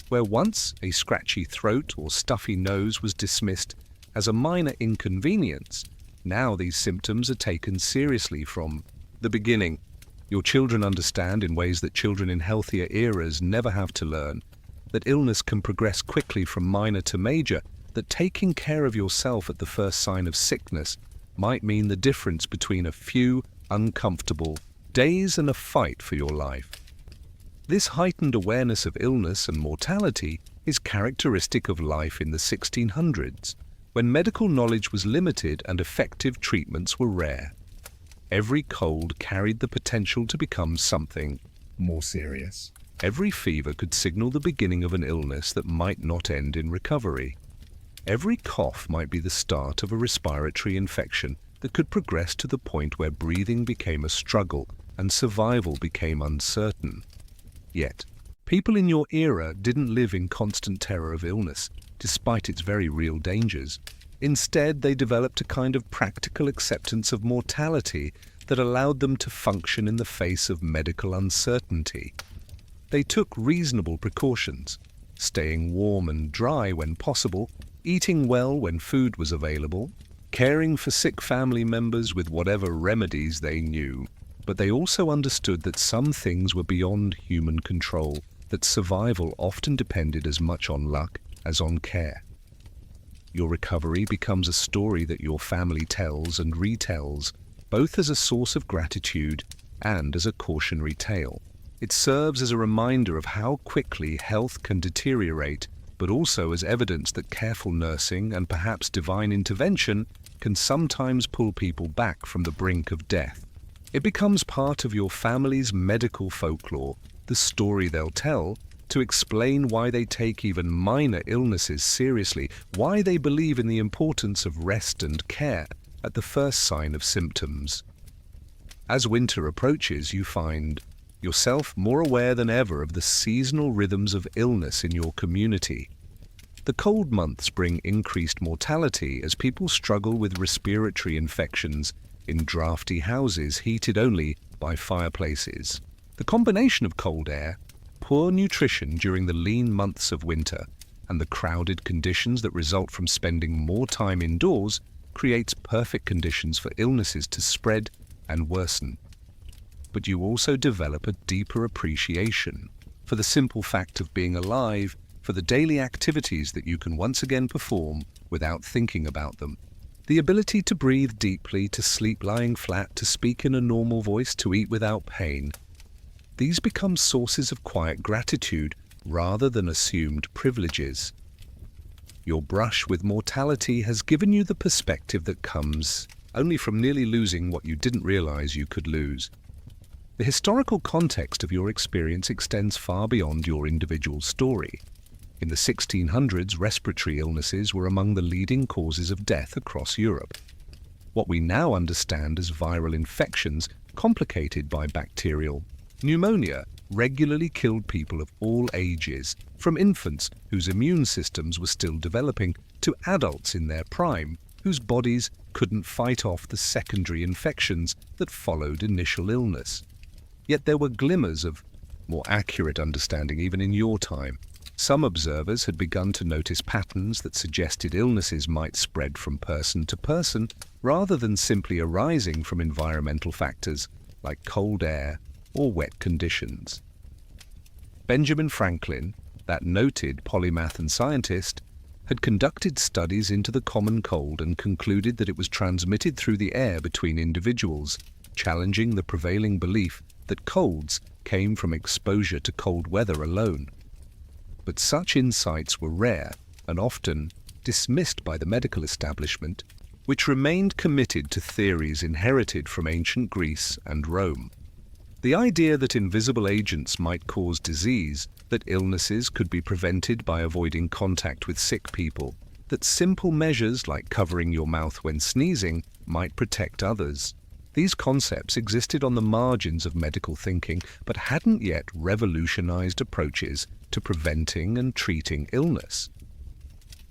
Where once a scratchy throat or stuffy nose was dismissed as a minor inconvenience, now these symptoms are taken seriously from the beginning. Your children understand, in ways that children in healthier eras never have to learn, that illness can progress quickly from minor to major, that taking care of yourself at the first sign of sickness might mean the difference between a few uncomfortable days and a fight for your life. This heightened awareness of illness and mortality is characteristic of life in the 1600s, when medical knowledge was limited and effective treatments were rare. Every cold carried the potential to become something more serious. Every fever could signal the beginning of an illness that might not end in recovery. Every cough might be the start of a respiratory infection that could progress to the point where breathing became a struggle and survival became uncertain. Yet, people in your era didn't live in constant terror of illness, despite its very real dangers. Instead, they developed a kind of practical acceptance of mortality that allowed them to function in the face of medical uncertainty. They took reasonable precautions, staying warm and dry when possible, eating well when food was available, caring for sick family members with whatever remedies they knew. But they also understood that some things were beyond human control, that survival often depended as much on luck as on care. Your recovery becomes a story that your family tells and retells, both as a source of gratitude and as a cautionary tale. It serves as a reminder of how quickly health can deteriorate, but also as evidence that careful nursing and perhaps divine intervention can sometimes pull people back from the brink of death. It becomes part of your family's medical folklore, the story they'll tell, to explain why they take even minor illnesses seriously, why they believe in the importance of rest and care at the first sign of symptoms. As winter approaches, you find yourself more aware than ever of the seasonal rhythms of illness in your community. The cold months bring increased mortality as people struggle with respiratory infections in drafty houses heated only by fireplaces. The combination of cold air, poor nutrition during the lean months of winter, and the crowded conditions that result from spending more time indoors creates perfect conditions for illnesses to spread and worsen. But you also develop a deeper appreciation for the simple fact of being alive, for the daily activities that you can once again perform without thinking about them. The ability to breathe deeply, to sleep lying flat, to speak in a normal voice, to eat without pain. These become sources of quiet gratitude rather than assumed privileges. Your brush with mortality has given you the perspective that comes only from nearly losing what you didn't realize you could lose. The historical context of your experience extends far beyond your individual story. In the 1600s, respiratory illnesses were among the leading causes of death across Europe. What we now understand as viral infections, complicated by bacterial pneumonia, regularly killed people of all ages, from infants whose immune systems were still developing to adults in their prime, whose bodies couldn't fight off the secondary infections that followed initial illness. Yet there were glimmers of more accurate understanding even in your time. Some observers had begun to notice patterns that suggested illnesses might spread from person to person rather than simply arising from environmental factors like cold air or wet conditions. Benjamin Franklin, that noted polymath and scientist, had conducted studies into the common cold and concluded that it was transmitted through the air between individuals, challenging the prevailing belief that colds came from exposure to cold weather alone. But such insights were rare and often dismissed by the medical establishment, which remained committed to theories inherited from ancient Greece and Rome. The idea that invisible agents might cause disease, that illnesses could be prevented by avoiding contact with sick people, that simple measures like covering your mouth when sneezing might protect others. These concepts existed on the margins of medical thinking, but hadn't yet revolutionized approaches to preventing and treating illness.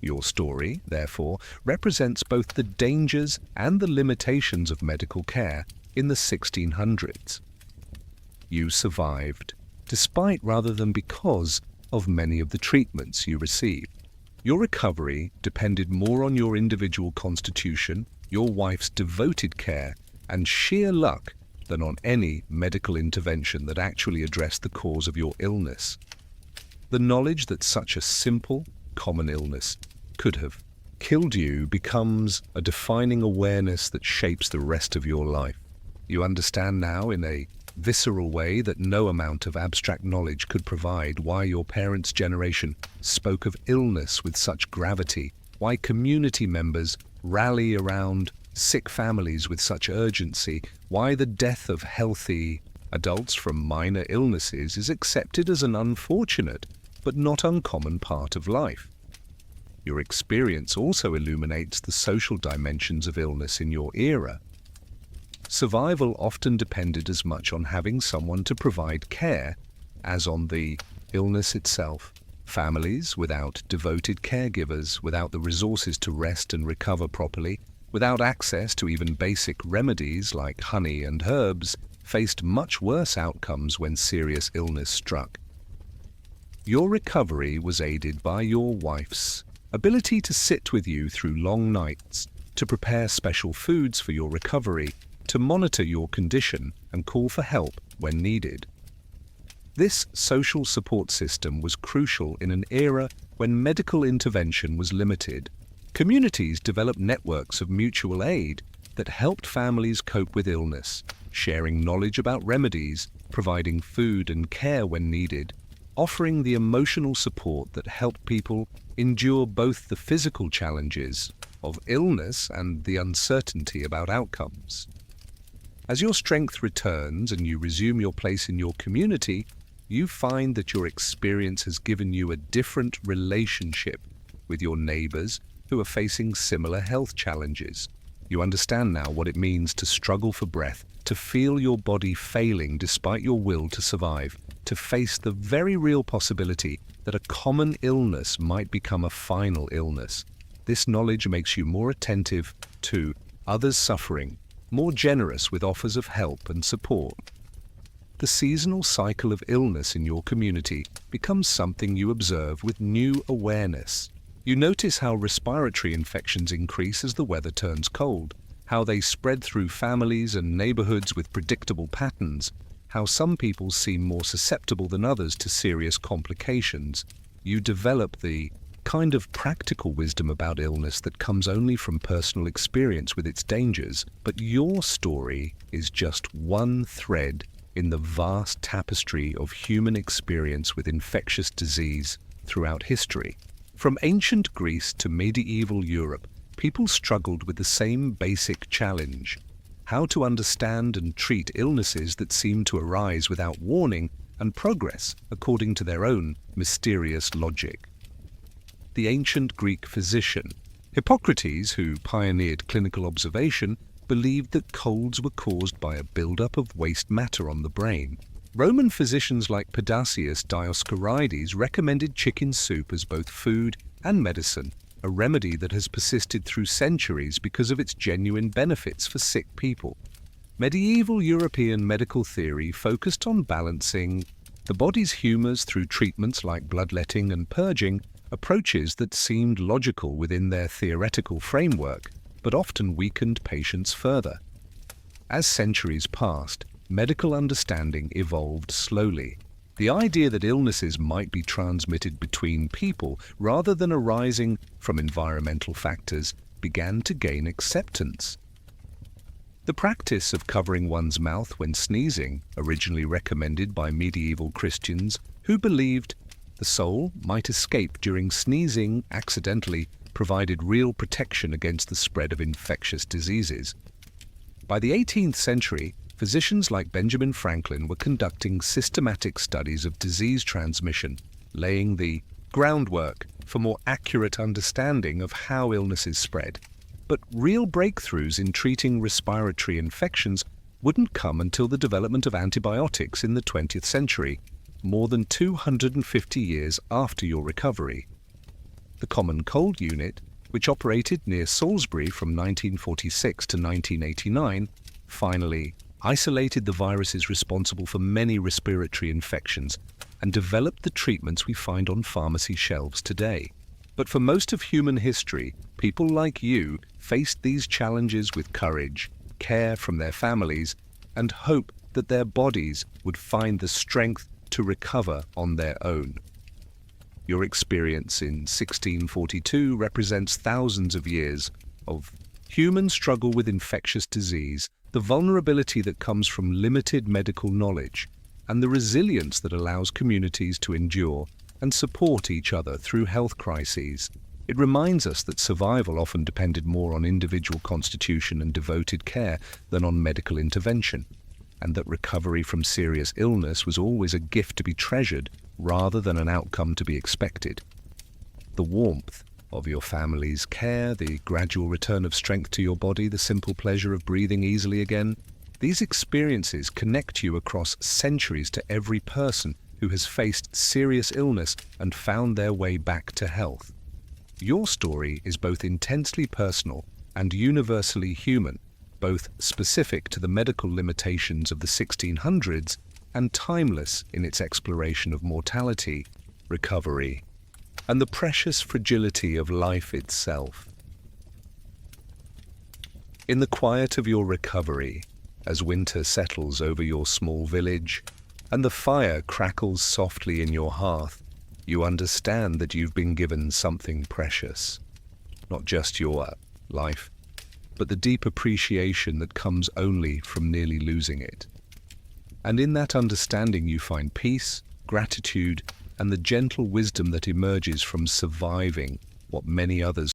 Your story, therefore, represents both the dangers and the limitations of medical care in the 1600s. You survived, despite rather than because of many of the treatments you received. Your recovery depended more on your individual constitution, your wife's devoted care, and sheer luck than on any medical intervention that actually addressed the cause of your illness. The knowledge that such a simple, common illness could have killed you becomes a defining awareness that shapes the rest of your life. You understand now in a visceral way that no amount of abstract knowledge could provide why your parents' generation spoke of illness with such gravity, why community members rally around sick families with such urgency, why the death of healthy adults from minor illnesses is accepted as an unfortunate but not uncommon part of life. Your experience also illuminates the social dimensions of illness in your era. Survival often depended as much on having someone to provide care as on the illness itself. Families without devoted caregivers, without the resources to rest and recover properly, without access to even basic remedies like honey and herbs, faced much worse outcomes when serious illness struck. Your recovery was aided by your wife's ability to sit with you through long nights, to prepare special foods for your recovery, to monitor your condition and call for help when needed. This social support system was crucial in an era when medical intervention was limited. Communities developed networks of mutual aid that helped families cope with illness, sharing knowledge about remedies, providing food and care when needed, offering the emotional support that helped people endure both the physical challenges of illness and the uncertainty about outcomes. As your strength returns and you resume your place in your community, you find that your experience has given you a different relationship with your neighbors who are facing similar health challenges. You understand now what it means to struggle for breath, to feel your body failing despite your will to survive, to face the very real possibility that a common illness might become a final illness. This knowledge makes you more attentive to others' suffering, more generous with offers of help and support. the seasonal cycle of illness in your community becomes something you observe with new awareness. You notice how respiratory infections increase as the weather turns cold, how they spread through families and neighborhoods with predictable patterns, how some people seem more susceptible than others to serious complications. You develop the kind of practical wisdom about illness that comes only from personal experience with its dangers. But your story is just one thread in the vast tapestry of human experience with infectious disease throughout history. From ancient Greece to medieval Europe, people struggled with the same basic challenge: how to understand and treat illnesses that seem to arise without warning and progress according to their own mysterious logic. The ancient Greek physician Hippocrates, who pioneered clinical observation, believed that colds were caused by a buildup of waste matter on the brain. Roman physicians like Pedasius Dioscorides recommended chicken soup as both food and medicine, a remedy that has persisted through centuries because of its genuine benefits for sick people. Medieval European medical theory focused on balancing the body's humors through treatments like bloodletting and purging, approaches that seemed logical within their theoretical framework, but often weakened patients further. As centuries passed, medical understanding evolved slowly. The idea that illnesses might be transmitted between people rather than arising from environmental factors began to gain acceptance. The practice of covering one's mouth when sneezing, originally recommended by medieval Christians who believed the soul might escape during sneezing accidentally, provided real protection against the spread of infectious diseases. By the 18th century, physicians like Benjamin Franklin were conducting systematic studies of disease transmission, laying the groundwork for more accurate understanding of how illnesses spread. But real breakthroughs in treating respiratory infections wouldn't come until the development of antibiotics in the 20th century, more than 250 years after your recovery. The Common Cold Unit, which operated near Salisbury from 1946 to 1989, finally isolated the viruses responsible for many respiratory infections and developed the treatments we find on pharmacy shelves today. But for most of human history, people like you faced these challenges with courage, care from their families, and hope that their bodies would find the strength to recover on their own. Your experience in 1642 represents thousands of years of human struggle with infectious disease, the vulnerability that comes from limited medical knowledge, and the resilience that allows communities to endure and support each other through health crises. It reminds us that survival often depended more on individual constitution and devoted care than on medical intervention, and that recovery from serious illness was always a gift to be treasured rather than an outcome to be expected. The warmth of your family's care, the gradual return of strength to your body, the simple pleasure of breathing easily again, these experiences connect you across centuries to every person who has faced serious illness and found their way back to health. Your story is both intensely personal and universally human, both specific to the medical limitations of the 1600s and timeless in its exploration of mortality, recovery, and the precious fragility of life itself. In the quiet of your recovery, as winter settles over your small village and the fire crackles softly in your hearth, you understand that you've been given something precious, not just your life, but the deep appreciation that comes only from nearly losing it. And in that understanding you find peace, gratitude, and the gentle wisdom that emerges from surviving what many others